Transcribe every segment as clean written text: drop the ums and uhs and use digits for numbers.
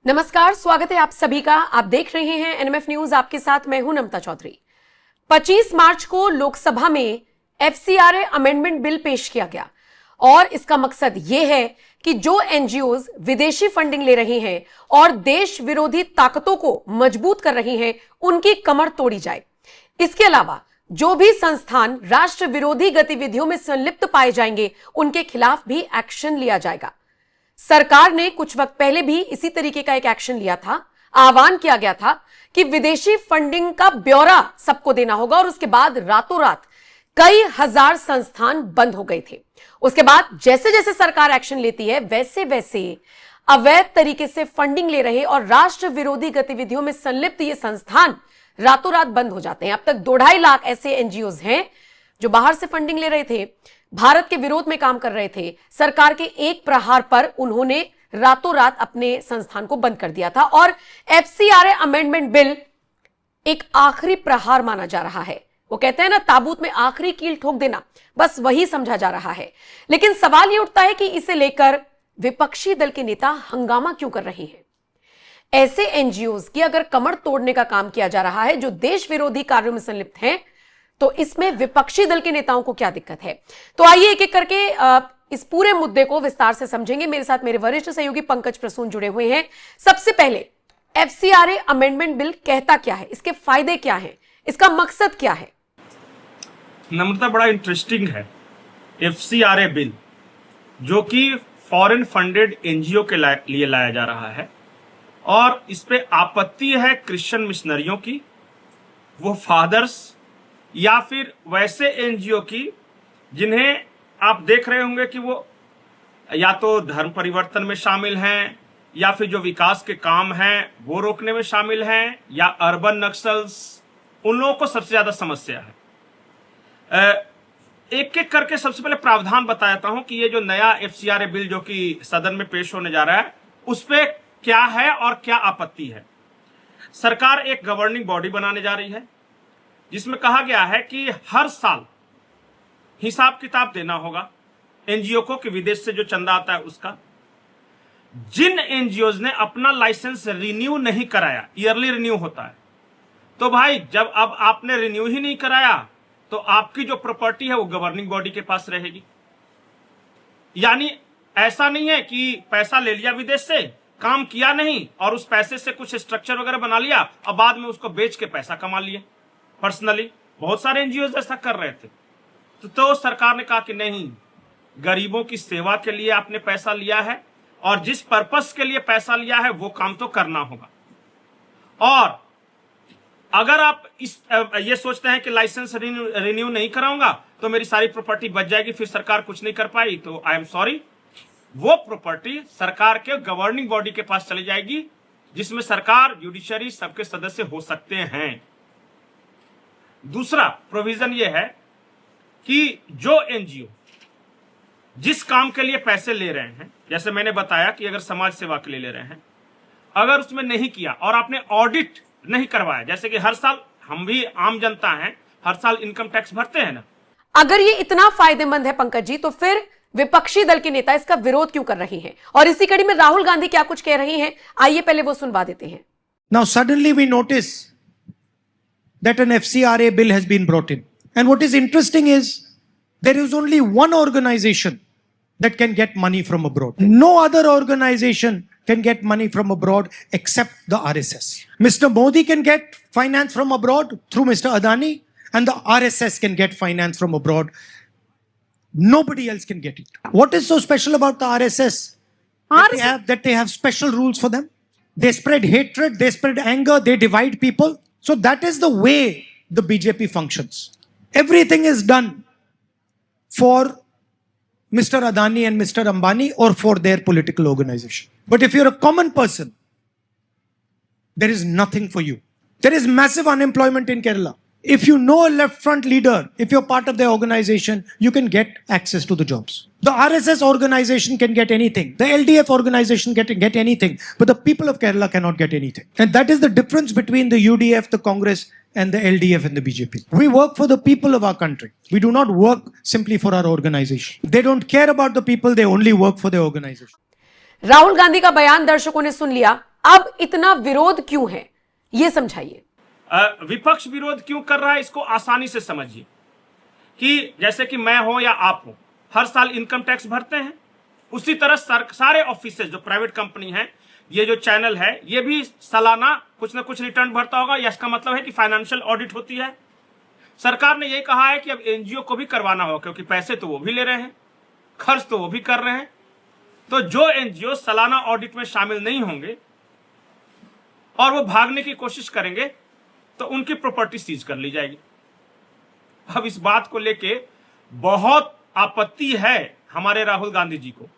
नमस्कार, स्वागत है आप सभी का। आप देख रहे हैं एनएमएफ न्यूज। आपके साथ मैं हूं नमता चौधरी। 25 मार्च को लोकसभा में एफसीआरए अमेंडमेंट बिल पेश किया गया और इसका मकसद यह है कि जो एनजीओज विदेशी फंडिंग ले रही हैं और देश विरोधी ताकतों को मजबूत कर रही हैं, उनकी कमर तोड़ी जाए। इसके अलावा जो भी संस्थान राष्ट्र विरोधी गतिविधियों में संलिप्त पाए जाएंगे, उनके खिलाफ भी एक्शन लिया जाएगा। सरकार ने कुछ वक्त पहले भी इसी तरीके का एक एक्शन लिया था। आह्वान किया गया था कि विदेशी फंडिंग का ब्यौरा सबको देना होगा और उसके बाद रातों रात कई हजार संस्थान बंद हो गए थे। उसके बाद जैसे जैसे सरकार एक्शन लेती है, वैसे वैसे अवैध तरीके से फंडिंग ले रहे और राष्ट्र विरोधी गतिविधियों में संलिप्त ये संस्थान रातों रात बंद हो जाते हैं। अब तक 2.5 लाख ऐसे एनजीओज हैं जो बाहर से फंडिंग ले रहे थे, भारत के विरोध में काम कर रहे थे। सरकार के एक प्रहार पर उन्होंने रातों रात अपने संस्थान को बंद कर दिया था और एफसीआरए अमेंडमेंट बिल एक आखिरी प्रहार माना जा रहा है। वो कहते हैं ना, ताबूत में आखिरी कील ठोक देना, बस वही समझा जा रहा है। लेकिन सवाल यह उठता है कि इसे लेकर विपक्षी दल के नेता हंगामा क्यों कर रहे हैं। ऐसे एनजीओज की अगर कमर तोड़ने का काम किया जा रहा है जो देश विरोधी कार्यों में संलिप्त हैं, तो इसमें विपक्षी दल के नेताओं को क्या दिक्कत है। तो आइए एक एक करके इस पूरे मुद्दे को विस्तार से समझेंगे। मेरे साथ मेरे वरिष्ठ सहयोगी पंकज प्रसून जुड़े हुए हैं। सबसे पहले, एफसीआरए अमेंडमेंट बिल कहता क्या है, इसके फायदे क्या हैं, इसका मकसद क्या है। नम्रता, बड़ा इंटरेस्टिंग है एफसीआरए बिल, जो कि फॉरेन फंडेड एनजीओ के लिए लाया जा रहा है और इस पे आपत्ति है क्रिश्चियन मिशनरियों की, वो फादर्स या फिर वैसे एनजीओ की जिन्हें आप देख रहे होंगे कि वो या तो धर्म परिवर्तन में शामिल हैं या फिर जो विकास के काम हैं वो रोकने में शामिल हैं या अर्बन नक्सल्स। उन लोगों को सबसे ज्यादा समस्या है। एक एक करके सबसे पहले प्रावधान बताता हूं कि ये जो नया एफसीआरए बिल जो कि सदन में पेश होने जा रहा है, उस पे क्या है और क्या आपत्ति है। सरकार एक गवर्निंग बॉडी बनाने जा रही है जिसमें कहा गया है कि हर साल हिसाब किताब देना होगा एनजीओ को कि विदेश से जो चंदा आता है उसका। जिन एनजीओज ने अपना लाइसेंस रिन्यू नहीं कराया, ईयरली रिन्यू होता है, तो भाई जब अब आपने रिन्यू ही नहीं कराया तो आपकी जो प्रॉपर्टी है वो गवर्निंग बॉडी के पास रहेगी। यानी ऐसा नहीं है कि पैसा ले लिया विदेश से, काम किया नहीं और उस पैसे से कुछ स्ट्रक्चर वगैरह बना लिया और बाद में उसको बेच के पैसा कमा लिए। पर्सनली बहुत सारे एनजीओ ऐसा कर रहे थे। तो सरकार ने कहा कि नहीं, गरीबों की सेवा के लिए आपने पैसा लिया है और जिस पर्पस के लिए पैसा लिया है वो काम तो करना होगा। और अगर आप ये सोचते हैं कि लाइसेंस रिन्यू नहीं कराऊंगा तो मेरी सारी प्रॉपर्टी बच जाएगी, फिर सरकार कुछ नहीं कर पाई, तो आई एम सॉरी, वो प्रॉपर्टी सरकार के गवर्निंग बॉडी के पास चली जाएगी जिसमें सरकार, जुडिशरी सबके सदस्य हो सकते हैं। दूसरा प्रोविजन यह है कि जो एनजीओ जिस काम के लिए पैसे ले रहे हैं, जैसे मैंने बताया कि अगर समाज सेवा के लिए ले रहे हैं, अगर उसमें नहीं किया और आपने ऑडिट नहीं करवाया, जैसे कि हर साल हम भी आम जनता हैं, हर साल इनकम टैक्स भरते हैं ना। अगर ये इतना फायदेमंद है पंकज जी, तो फिर विपक्षी दल के नेता इसका विरोध क्यों कर रहे हैं और इसी कड़ी में राहुल गांधी क्या कुछ कह रही हैं, आइए पहले वो सुनवा देते हैं। Now suddenly we notice that an FCRA bill has been brought in. And what is interesting is there is only one organization that can get money from abroad. No other organization can get money from abroad except the RSS. Mr. Modi can get finance from abroad through Mr. Adani, and the RSS can get finance from abroad. Nobody else can get it. What is so special about the RSS? That they have special rules for them. They spread hatred, they spread anger, they divide people. So that is the way the BJP functions. Everything is done for Mr. Adani and Mr. Ambani or for their political organization. But if you're a common person, there is nothing for you. There is massive unemployment in Kerala. If you know a left front leader, if you're part of their organization, you can get access to the jobs. The RSS organization can get anything. The LDF organization can get anything. But the people of Kerala cannot get anything. And that is the difference between the UDF, the Congress, and the LDF and the BJP. We work for the people of our country. We do not work simply for our organization. They don't care about the people, they only work for their organization. Rahul Gandhi का बयान दर्शकों ने सुन लिया। अब इतना विरोध क्यों है, ये समझाइए। विपक्ष विरोध क्यों कर रहा है इसको आसानी से समझिए कि जैसे कि मैं हो या आप हो, हर साल इनकम टैक्स भरते हैं, उसी तरह सारे ऑफिस जो प्राइवेट कंपनी है, ये जो चैनल है, ये भी सालाना कुछ ना कुछ रिटर्न भरता होगा। या इसका मतलब है कि फाइनेंशियल ऑडिट होती है। सरकार ने ये कहा है कि अब एनजीओ को भी करवाना होगा, क्योंकि पैसे तो वो भी ले रहे हैं, खर्च तो वो भी कर रहे हैं। तो जो एनजीओ सालाना ऑडिट में शामिल नहीं होंगे और वो भागने की कोशिश करेंगे तो उनकी प्रॉपर्टी सीज कर ली जाएगी। अब इस बात को लेके बहुत आपत्ति है हमारे राहुल गांधी जी को।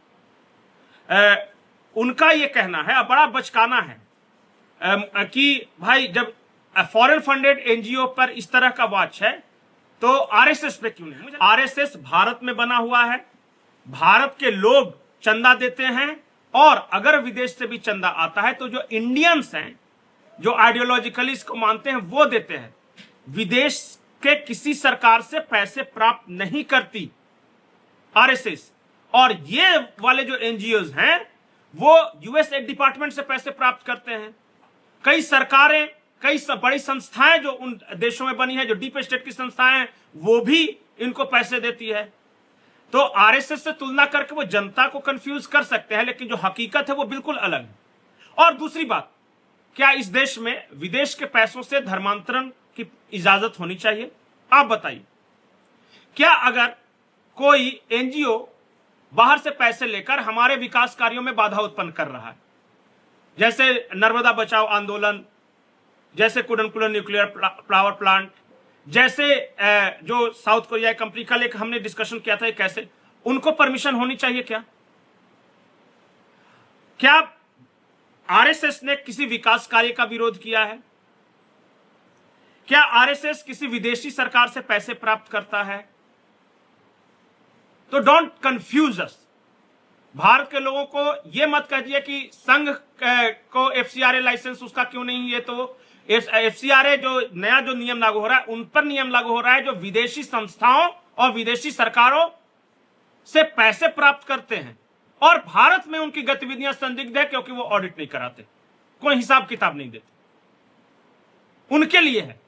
उनका ये कहना है, बड़ा बचकाना है कि भाई जब फॉरेन फंडेड एनजीओ पर इस तरह का वॉच है तो आरएसएस पे क्यों नहीं। आरएसएस भारत में बना हुआ है, भारत के लोग चंदा देते हैं, और अगर विदेश से भी चंदा आता है तो जो इंडियंस हैं, जो आइडियोलॉजिकली इसको मानते हैं, वो देते हैं। विदेश के किसी सरकार से पैसे प्राप्त नहीं करती आरएसएस। और ये वाले जो एनजीओज हैं वो यूएस डिपार्टमेंट से पैसे प्राप्त करते हैं। कई सरकारें, कई बड़ी संस्थाएं जो उन देशों में बनी है, जो डीप स्टेट की संस्थाएं हैं, वो भी इनको पैसे देती है। तो आरएसएस से तुलना करके वो जनता को कंफ्यूज कर सकते हैं, लेकिन जो हकीकत है वो बिल्कुल अलग है। और दूसरी बात, क्या इस देश में विदेश के पैसों से धर्मांतरण की इजाजत होनी चाहिए? आप बताइए। क्या अगर कोई एनजीओ बाहर से पैसे लेकर हमारे विकास कार्यों में बाधा उत्पन्न कर रहा है, जैसे नर्मदा बचाओ आंदोलन, जैसे कुडनकुलन न्यूक्लियर पावर प्लांट, जैसे जो साउथ कोरिया कंपनी, कल एक हमने डिस्कशन किया था, कैसे उनको परमिशन होनी चाहिए? क्या आरएसएस ने किसी विकास कार्य का विरोध किया है? क्या आरएसएस किसी विदेशी सरकार से पैसे प्राप्त करता है? तो डोंट कंफ्यूज अस। भारत के लोगों को यह मत कहिए कि संघ को एफसीआरए लाइसेंस उसका क्यों नहीं है। तो एफसीआरए जो नया जो नियम लागू हो रहा है, उन पर नियम लागू हो रहा है जो विदेशी संस्थाओं और विदेशी सरकारों से पैसे प्राप्त करते हैं, और भारत में उनकी गतिविधियां संदिग्ध है क्योंकि वो ऑडिट नहीं कराते, कोई हिसाब किताब नहीं देते, उनके लिए है।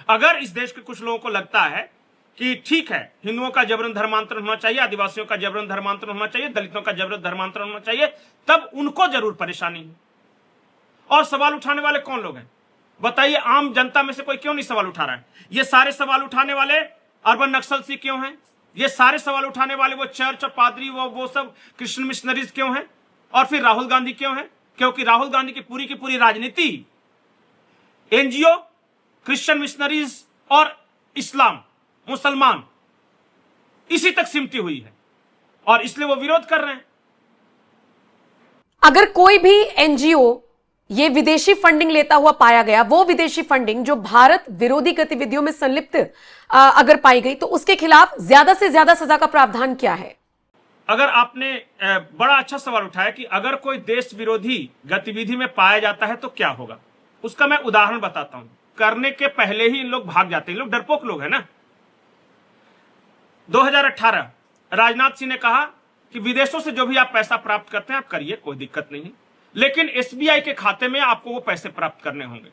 अगर इस देश के कुछ लोगों को लगता है कि ठीक है, हिंदुओं का जबरन धर्मांतरण होना चाहिए, आदिवासियों का जबरन धर्मांतरण होना चाहिए, दलितों का जबरन धर्मांतरण होना चाहिए, तब उनको जरूर परेशानी है। और सवाल उठाने वाले कौन लोग हैं बताइए? आम जनता में से कोई क्यों नहीं सवाल उठा रहा है? ये सारे सवाल उठाने वाले अर्बन नक्सलसी क्यों हैं? ये सारे सवाल उठाने वाले वो चर्च और पादरी, वो सब क्रिश्चियन मिशनरीज क्यों हैं? और फिर राहुल गांधी क्यों हैं? क्योंकि राहुल गांधी की पूरी राजनीति एनजीओ, क्रिश्चियन मिशनरीज और इस्लाम, मुसलमान, इसी तक सिमटी हुई है, और इसलिए वो विरोध कर रहे हैं। अगर कोई भी एनजीओ ये विदेशी फंडिंग लेता हुआ पाया गया, वो विदेशी फंडिंग जो भारत विरोधी गतिविधियों में संलिप्त अगर पाई गई, तो उसके खिलाफ ज्यादा से ज्यादा सजा का प्रावधान क्या है? अगर आपने बड़ा अच्छा सवाल उठाया कि अगर कोई देश विरोधी गतिविधि में पाया जाता है तो क्या होगा, उसका मैं उदाहरण बताता हूं। करने के पहले ही इन लोग भाग जाते हैं, लोग डरपोक लोग हैं ना। 2018 राजनाथ सिंह ने कहा कि विदेशों से जो भी आप पैसा प्राप्त करते हैं आप करिए, कोई दिक्कत नहीं है, लेकिन एसबीआई के खाते में आपको वो पैसे प्राप्त करने होंगे।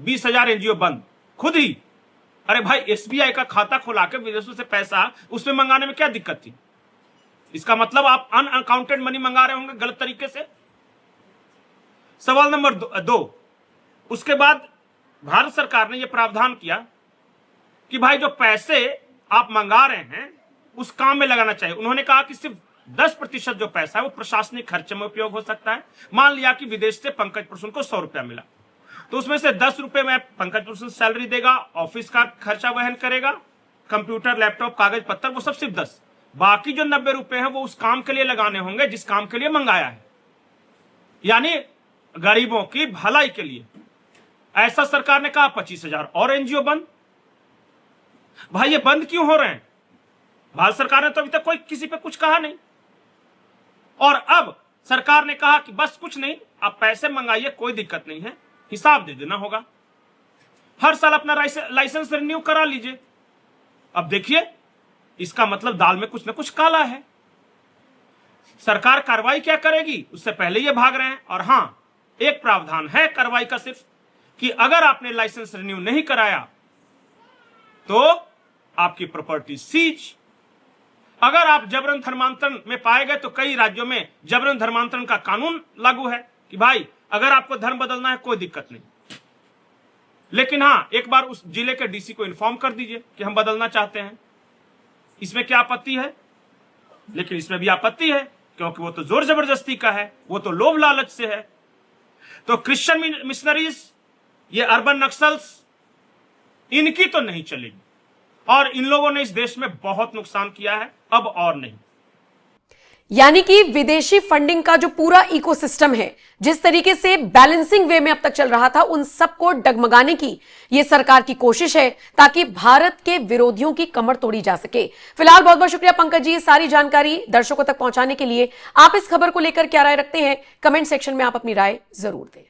20,000 एनजीओ बंद खुद ही। अरे भाई, एसबीआई का खाता खुला के विदेशों से पैसा उसमें मंगाने में क्या दिक्कत थी? इसका मतलब आप अनअकाउंटेड मनी मंगा रहे होंगे गलत तरीके से। सवाल नंबर 2, उसके बाद भारत सरकार ने यह प्रावधान किया कि भाई जो पैसे आप मंगा रहे हैं उस काम में लगाना चाहिए। उन्होंने कहा कि सिर्फ 10% जो पैसा है वो प्रशासनिक खर्चे में उपयोग हो सकता है। मान लिया कि विदेश से पंकज प्रसून को 100 रुपया मिला, तो उसमें से 10 रुपए में पंकज प्रसून सैलरी देगा, ऑफिस का खर्चा वहन करेगा, कंप्यूटर, लैपटॉप, कागज पत्तर, वो सब सिर्फ 10। बाकी जो 90 रुपए हैं वो उस काम के लिए लगाने होंगे जिस काम के लिए मंगाया है, यानी गरीबों की भलाई के लिए। ऐसा सरकार ने कहा। 25,000 और एनजीओ बंद। भाई ये बंद क्यों हो रहे हैं? भारत सरकार ने तो अभी तक कोई किसी पे कुछ कहा नहीं, और अब सरकार ने कहा कि बस कुछ नहीं, आप पैसे मंगाइए, कोई दिक्कत नहीं है, हिसाब दे देना होगा, हर साल अपना लाइसेंस रिन्यू करा लीजिए। अब देखिए, इसका मतलब दाल में कुछ ना कुछ काला है। सरकार कार्रवाई क्या करेगी उससे पहले ये भाग रहे हैं। और हां, एक प्रावधान है कार्रवाई का सिर्फ कि अगर आपने लाइसेंस रिन्यू नहीं कराया तो आपकी प्रॉपर्टी सीज। अगर आप जबरन धर्मांतरण में पाए गए तो कई राज्यों में जबरन धर्मांतरण का कानून लागू है कि भाई अगर आपको धर्म बदलना है कोई दिक्कत नहीं, लेकिन हां एक बार उस जिले के डीसी को इन्फॉर्म कर दीजिए कि हम बदलना चाहते हैं। इसमें क्या आपत्ति है? लेकिन इसमें भी आपत्ति है क्योंकि वो तो जोर जबरदस्ती का है, वो तो लोभ लालच से है। तो क्रिश्चियन मिशनरीज, ये अर्बन नक्सल्स, इनकी तो नहीं चलेगी और इन लोगों ने इस देश में बहुत नुकसान किया है, अब और नहीं। यानी कि विदेशी फंडिंग का जो पूरा इकोसिस्टम है, जिस तरीके से बैलेंसिंग वे में अब तक चल रहा था, उन सबको डगमगाने की यह सरकार की कोशिश है ताकि भारत के विरोधियों की कमर तोड़ी जा सके। फिलहाल बहुत बहुत शुक्रिया पंकज जी, सारी जानकारी दर्शकों तक पहुंचाने के लिए। आप इस खबर को लेकर क्या राय रखते हैं? कमेंट सेक्शन में आप अपनी राय जरूर दें।